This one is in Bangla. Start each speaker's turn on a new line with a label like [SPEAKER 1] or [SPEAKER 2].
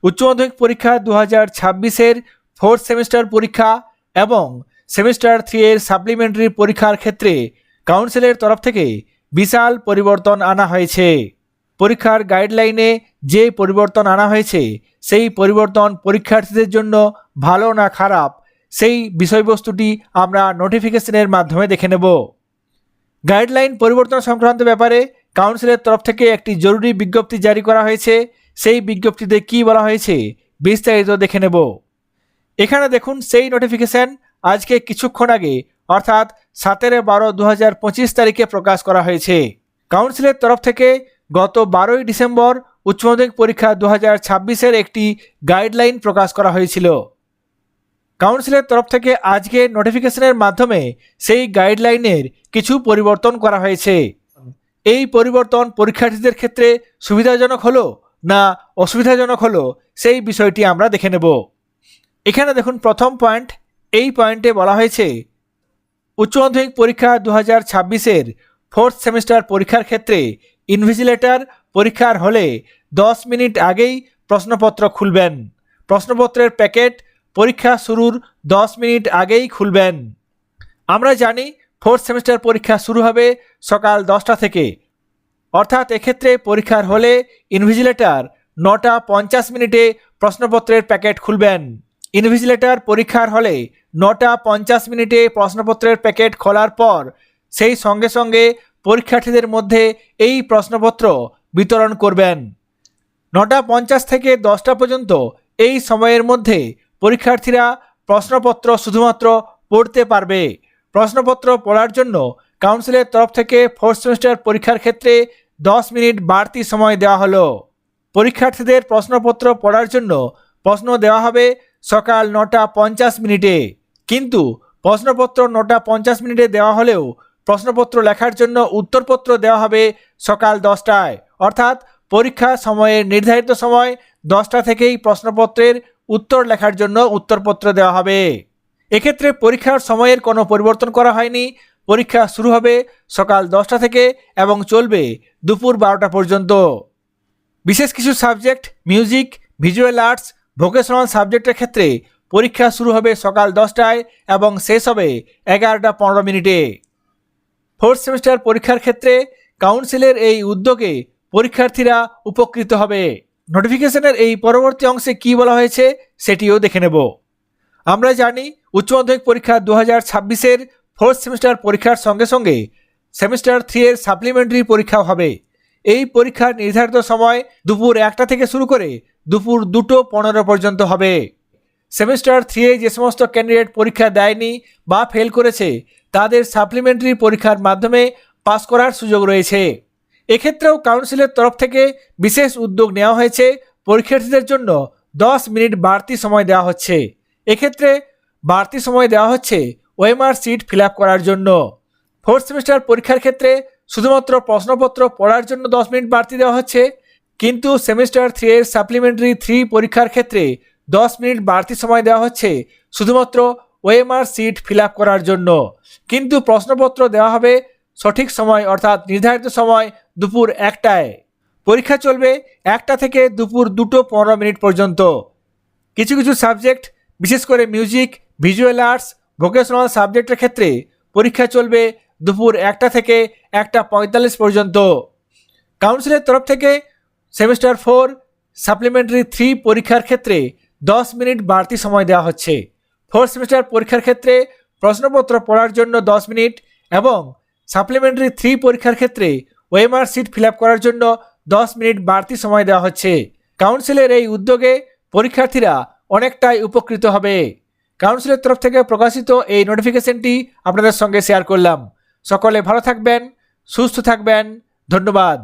[SPEAKER 1] উচ্চ মাধ্যমিক পরীক্ষা 2026-এর ফোর্থ সেমিস্টার পরীক্ষা এবং সেমিস্টার 3 এর সাপ্লিমেন্টারি পরীক্ষার ক্ষেত্রে কাউন্সিলের তরফ থেকে বিশাল পরিবর্তন আনা হয়েছে। পরীক্ষার গাইডলাইনে যে পরিবর্তন আনা হয়েছে সেই পরিবর্তন পরীক্ষার্থীদের জন্য ভালো না খারাপ সেই বিষয়বস্তুটি আমরা নোটিফিকেশনের মাধ্যমে দেখে নেব। গাইডলাইন পরিবর্তন সংক্রান্ত ব্যাপারে কাউন্সিলের তরফ থেকে একটি জরুরি বিজ্ঞপ্তি জারি করা হয়েছে। সেই বিজ্ঞপ্তিতে কি বলা হয়েছে বিস্তারিত দেখে নেব। এখানে দেখুন সেই নোটিফিকেশন আজকে কিছুক্ষণ আগে অর্থাৎ 17/12/2025 তারিখে প্রকাশ করা হয়েছে। কাউন্সিলের তরফ থেকে গত 12ই ডিসেম্বর উচ্চ মাধ্যমিক পরীক্ষা 2026-এর একটি গাইডলাইন প্রকাশ করা হয়েছিল। কাউন্সিলের তরফ থেকে আজকে নোটিফিকেশনের মাধ্যমে সেই গাইডলাইনের কিছু পরিবর্তন করা হয়েছে। এই পরিবর্তন পরীক্ষার্থীদের ক্ষেত্রে সুবিধাজনক হলো না অসুবিধাজনক হলো সেই বিষয়টি আমরা দেখে নেব। এখানে দেখুন প্রথম পয়েন্ট, এই পয়েন্টে বলা হয়েছে উচ্চ মাধ্যমিক পরীক্ষা 2026-এর ফোর্থ সেমিস্টার পরীক্ষার ক্ষেত্রে ইনভিজিলেটর পরীক্ষার হলে 10 মিনিট আগেই প্রশ্নপত্র খুলবেন। প্রশ্নপত্রের প্যাকেট পরীক্ষা শুরুর 10 মিনিট আগেই খুলবেন। আমরা জানি ফোর্থ সেমিস্টার পরীক্ষা শুরু হবে সকাল 10টা থেকে, অর্থাৎ এক্ষেত্রে পরীক্ষার হলে ইনভিজিলেটর 9টা 50 মিনিটে প্রশ্নপত্রের প্যাকেট খুলবেন। ইনভিজিলেটর পরীক্ষার হলে 9টা 50 মিনিটে প্রশ্নপত্রের প্যাকেট খোলার পর সেই সঙ্গে সঙ্গে পরীক্ষার্থীদের মধ্যে এই প্রশ্নপত্র বিতরণ করবেন। 9টা 50 থেকে 10টা পর্যন্ত এই সময়ের মধ্যে পরীক্ষার্থীরা প্রশ্নপত্র শুধুমাত্র পড়তে পারবে। প্রশ্নপত্র পড়ার জন্য কাউন্সিলের তরফ থেকে ফোর্থ সেমিস্টার পরীক্ষার ক্ষেত্রে 10 মিনিট বাড়তি সময় দেওয়া হলো। পরীক্ষার্থীদের প্রশ্নপত্র পড়ার জন্য প্রশ্ন দেওয়া হবে সকাল 9টা 50 মিনিটে, কিন্তু প্রশ্নপত্র 9টা 50 মিনিটে দেওয়া হলেও প্রশ্নপত্র লেখার জন্য উত্তরপত্র দেওয়া হবে সকাল 10টায়, অর্থাৎ পরীক্ষা সময়ের নির্ধারিত সময় 10টা থেকেই প্রশ্নপত্রের উত্তর লেখার জন্য উত্তরপত্র দেওয়া হবে। এক্ষেত্রে পরীক্ষার সময়ের কোনো পরিবর্তন করা হয়নি। পরীক্ষা শুরু হবে সকাল 10টা থেকে এবং চলবে দুপুর 12টা পর্যন্ত। বিশেষ কিছু subject music, visual arts, vocational সাবজেক্টের ক্ষেত্রে পরীক্ষা শুরু হবে সকাল 10টায় এবং শেষ হবে 11টা 15 মিনিটে। ফোর্থ সেমিস্টার পরীক্ষার ক্ষেত্রে কাউন্সিলের এই উদ্যোগে পরীক্ষার্থীরা উপকৃত হবে। নোটিফিকেশনের এই পরবর্তী অংশে কি বলা হয়েছে সেটিও দেখে নেব। আমরা জানি উচ্চ মাধ্যমিক পরীক্ষা 2026-এর ফোর্থ সেমিস্টার পরীক্ষার সঙ্গে সঙ্গে সেমিস্টার 3 এর সাপ্লিমেন্টারি পরীক্ষাও হবে। এই পরীক্ষার নির্ধারিত সময় দুপুর 1টা থেকে শুরু করে দুপুর 2:15 পর্যন্ত হবে। সেমিস্টার 3 এ যে সমস্ত ক্যান্ডিডেট পরীক্ষা দেয়নি বা ফেল করেছে তাদের সাপ্লিমেন্টারি পরীক্ষার মাধ্যমে পাস করার সুযোগ রয়েছে। এক্ষেত্রেও কাউন্সিলের তরফ থেকে বিশেষ উদ্যোগ নেওয়া হয়েছে। পরীক্ষার্থীদের জন্য 10 মিনিট বাড়তি সময় দেওয়া হচ্ছে। এক্ষেত্রে বাড়তি সময় দেওয়া হচ্ছে ওএমআর সিট ফিল আপ করার জন্য। ফোর্থ সেমিস্টার পরীক্ষার ক্ষেত্রে শুধুমাত্র প্রশ্নপত্র পড়ার জন্য 10 মিনিট বাড়তি দেওয়া হচ্ছে, কিন্তু সেমিস্টার 3 এর সাপ্লিমেন্টারি 3 পরীক্ষার ক্ষেত্রে 10 মিনিট বাড়তি সময় দেওয়া হচ্ছে শুধুমাত্র ওএমআর সিট ফিল আপ করার জন্য। কিন্তু প্রশ্নপত্র দেওয়া হবে সঠিক সময় অর্থাৎ নির্ধারিত সময় দুপুর 1টায়। পরীক্ষা চলবে 1টা থেকে দুপুর 2:15 পর্যন্ত। কিছু কিছু সাবজেক্ট বিশেষ করে মিউজিক, ভিজুয়াল আর্টস, ভোকেশনাল সাবজেক্টের ক্ষেত্রে পরীক্ষা চলবে দুপুর 1টা থেকে 1:45 পর্যন্ত। কাউন্সিলের তরফ থেকে সেমিস্টার 4 সাপ্লিমেন্টারি 3 পরীক্ষার ক্ষেত্রে 10 মিনিট বাড়তি সময় দেওয়া হচ্ছে। ফোর্থ সেমিস্টার পরীক্ষার ক্ষেত্রে প্রশ্নপত্র পড়ার জন্য 10 মিনিট এবং সাপ্লিমেন্টারি 3 পরীক্ষার ক্ষেত্রে ওএমআর সিট ফিল আপ করার জন্য 10 মিনিট বাড়তি সময় দেওয়া হচ্ছে। কাউন্সিলের এই উদ্যোগে পরীক্ষার্থীরা অনেকটাই উপকৃত হবে। কাউন্সিলের তরফ থেকে প্রকাশিত এই নোটিফিকেশনটি আপনাদের সঙ্গে শেয়ার করলাম। সকলে ভালো থাকবেন, সুস্থ থাকবেন। ধন্যবাদ।